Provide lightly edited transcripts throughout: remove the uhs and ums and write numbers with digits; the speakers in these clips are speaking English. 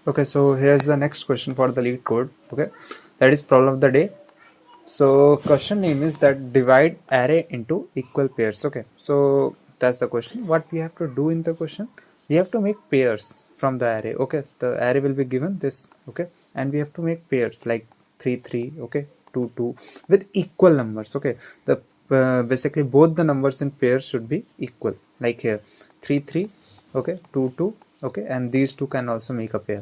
Okay, so here's the next question for the Leetcode. Okay, that is problem of the day. So question name is that divide array into equal pairs. Okay, so that's the question. What we have to do in the question, we have to make pairs from the array. Okay, the array will be given this. Okay, and we have to make pairs like 3 3, okay, 2 2 with equal numbers. Okay, the basically both the numbers in pairs should be equal, like here 3 3, okay, 2 2, okay, and these two can also make a pair.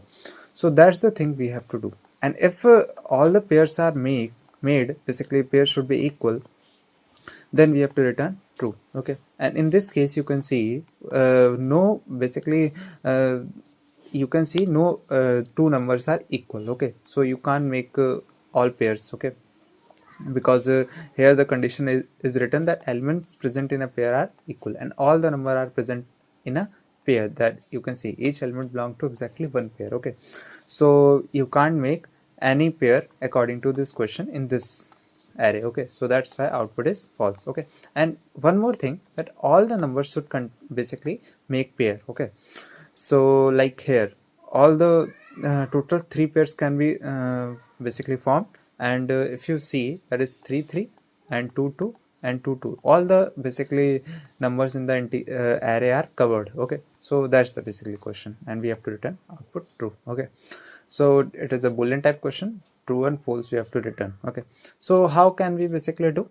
So that's the thing we have to do. And if all the pairs are made, basically pairs should be equal, then we have to return true. Okay, and in this case you can see no basically you can see no two numbers are equal. Okay, so you can't make all pairs. Okay, because here the condition is written that elements present in a pair are equal and all the number are present in a pair, that you can see each element belong to exactly one pair. Okay, so you can't make any pair according to this question in this array. Okay, so that's why output is false. Okay, and one more thing, that all the numbers should basically make pair. Okay, so like here all the total three pairs can be basically formed, and if you see that is 3 3 and 2 2 and 2 2, all the basically numbers in the array are covered. Okay, so that's the basically question, and we have to return output true. Okay, so it is a boolean type question, true and false we have to return. Okay, so how can we basically do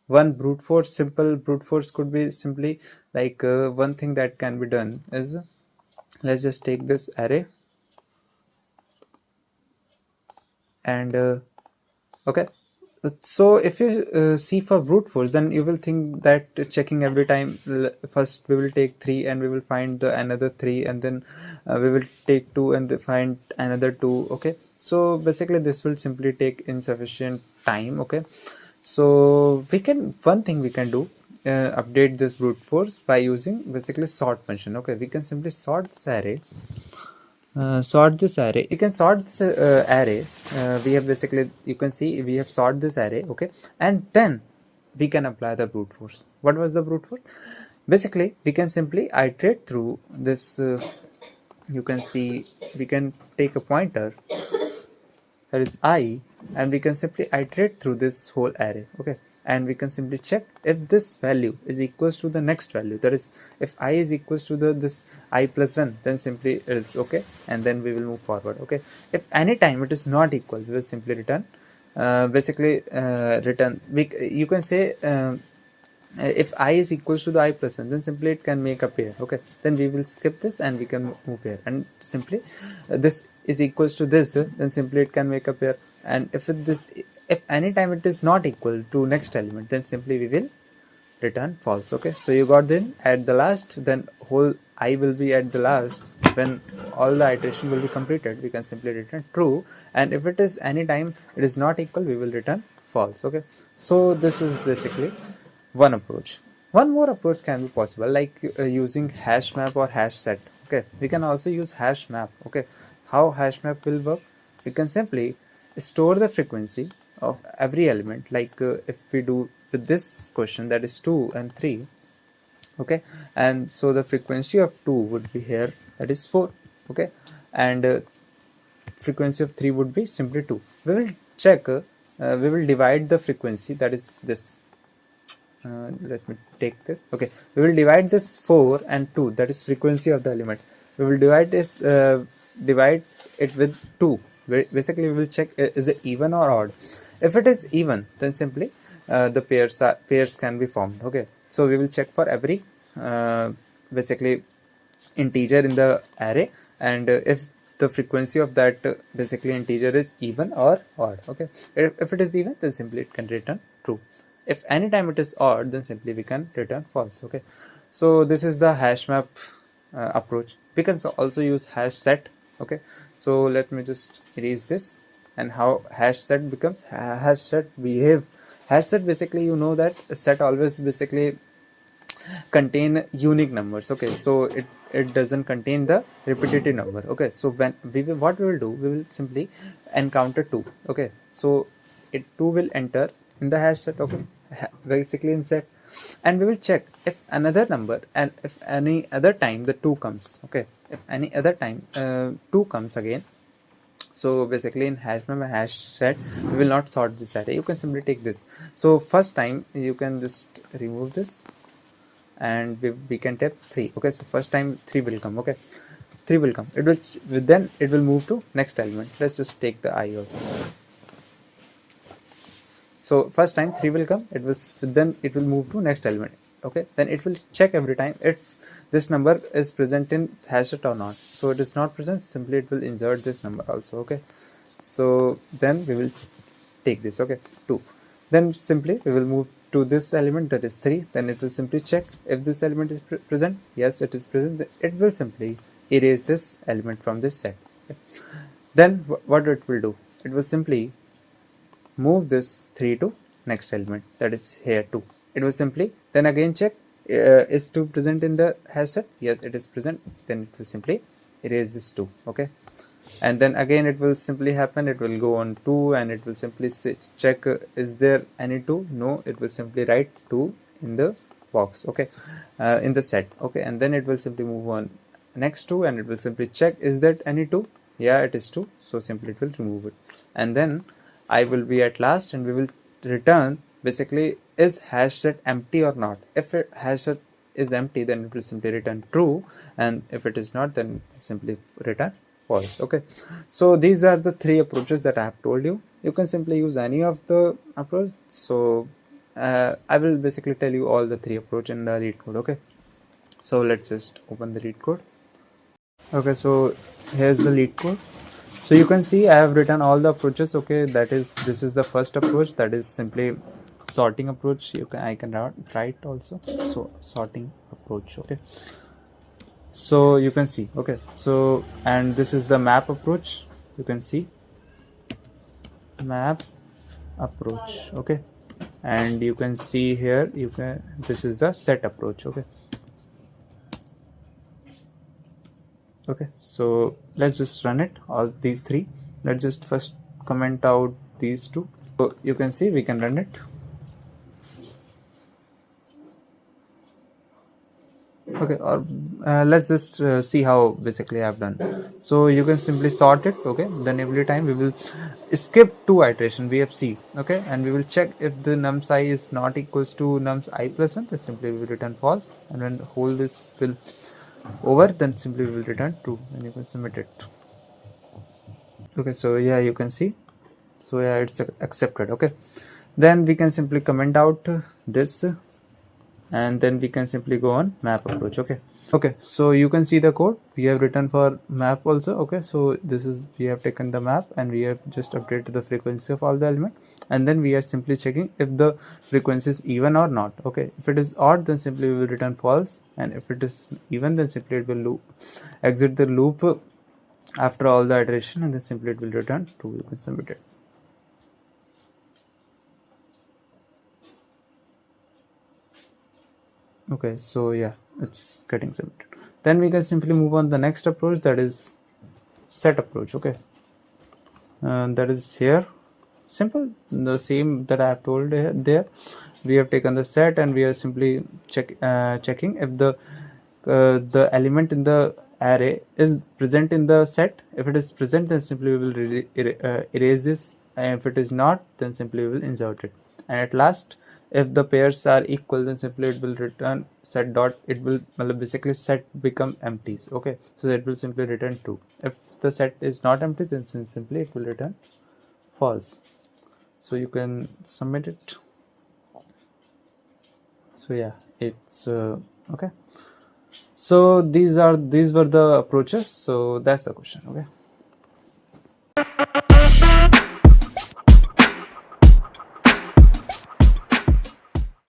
one brute force? Simple brute force could be simply like one thing that can be done is, let's just take this array and okay, so if you see for brute force, then you will think that checking every time, first we will take 3 and we will find the another 3, and then we will take 2 and find another 2. Okay, so basically this will simply take insufficient time. Okay, so we can, one thing we can do, update this brute force by using basically sort function. Okay, we can simply sort this array, you can sort this array. We have basically, you can see we have sort this array. Okay, and then we can apply the brute force. What was the brute force? Basically we can simply iterate through this you can see we can take a pointer, that is I, and we can simply iterate through this whole array. Okay, and we can simply check if this value is equals to the next value, that is if I is equals to the this I plus 1, then simply it's okay, and then we will move forward. Okay, if any time it is not equal, we will simply return return, you can say if I is equals to the I plus 1, then simply it can make a pair. Okay, then we will skip this and we can move here, and simply this is equals to this, then simply it can make a pair. And if if any time it is not equal to next element, then simply we will return false. Okay, so you got then at the last, then whole I will be at the last. When all the iteration will be completed, we can simply return true, and if it is any time it is not equal, we will return false. Okay, so this is basically one approach. One more approach can be possible, like using hash map or hash set. Okay, we can also use hash map. Okay, how hash map will work? We can simply store the frequency of every element, like if we do with this question, that is 2 and 3. Okay, and so the frequency of 2 would be here, that is 4. Okay, and frequency of 3 would be simply 2. We will check we will divide the frequency, that is this let me take this. Okay, we will divide this 4 and 2, that is frequency of the element. We will divide it with 2. Basically we will check is it even or odd. If it is even, then simply the pairs can be formed. Okay, so we will check for every basically integer in the array, and if the frequency of that basically integer is even or odd. Okay, if it is even, then simply it can return true. If any time it is odd, then simply we can return false. Okay, so this is the hash map approach. We can also use hash set. Okay, so let me just erase this, and how hash set becomes hash set behave. Hash set, basically you know that a set always basically contain unique numbers. Okay, so it doesn't contain the repetitive number. Okay, so when what we will do, we will simply encounter 2. Okay, so 2 will enter in the hash set. Okay, basically in set, and we will check if another number, and if any other time the 2 comes. Okay, if any other time 2 comes again, So basically in hashmap and hash set, we will not sort this array. You can simply take this. So first time you can just remove this, and we can type 3. Okay, so first time 3 will come. Okay, 3 will come. It will then it will move to next element. Let's just take the I also. So first time 3 will come, then it will move to next element. Okay, then it will check every time if this number is present in hash set or not. So it is not present, simply it will insert this number also. Okay, so then we will take this. Okay, 2. Then simply we will move to this element, that is 3. Then it will simply check if this element is present. Yes, it is present. It will simply erase this element from this set. Okay. Then what it will do, it will simply move this 3 to next element, that is here 2. It will simply then again check is 2 present in the hash set. Yes, it is present. Then it will simply erase this 2. Okay, and then again it will simply happen, it will go on 2, and it will simply check is there any 2. No, it will simply write 2 in the box. Okay, in the set. Okay, and then it will simply move on next 2, and it will simply check is that any 2. Yeah, it is 2, so simply it will remove it, and then I will be at last, and we will return basically is hash set empty or not. If hash set is empty, then it will simply return true, and if it is not, then simply return false. Okay, so these are the 3 approaches that I have told you. You can simply use any of the approach. So I will basically tell you all the 3 approach in the Leetcode. Okay, so let's just open the Leetcode. Okay, so here's the Leetcode. So you can see I have written all the approaches. Okay, this is the first approach, that is simply sorting approach. I can write also. So sorting approach. Okay, so you can see. Okay, so and this is the map approach. You can see map approach. Okay, and you can see here this is the set approach. Okay, so let's just run it, all these 3. Let's just first comment out these 2. So you can see we can run it. Okay, or let's just see how basically I've done. So you can simply sort it. Okay, then every time we will skip 2 iteration, we have C. Okay, and we will check if the nums I is not equals to nums I plus 1, then simply we will return false, and when the whole this will over, then simply we will return true, and you can submit it. Okay, so yeah, you can see. So yeah, it's accepted. Okay, then we can simply comment out this, and then we can simply go on map approach. Okay, so you can see the code we have written for map also. Okay, so this is, we have taken the map and we have just updated the frequency of all the element, and then we are simply checking if the frequency is even or not. Okay, if it is odd, then simply we will return false, and if it is even, then simply it will exit the loop after all the iteration, and then simply it will return true. You can submit it. Okay, so yeah, it's getting submitted. Then we can simply move on the next approach, that is set approach. Okay, that is here simple, the same that I have told there. We have taken the set, and we are simply checking if the element in the array is present in the set. If it is present, then simply we will erase this, and if it is not, then simply we will insert it, and at last if the pairs are equal, then simply it will return set dot, it will basically set become empties. Okay, so it will simply return true. If the set is not empty, then simply it will return false. So you can submit it. So yeah, it's okay. So these were the approaches. So that's the question. Okay.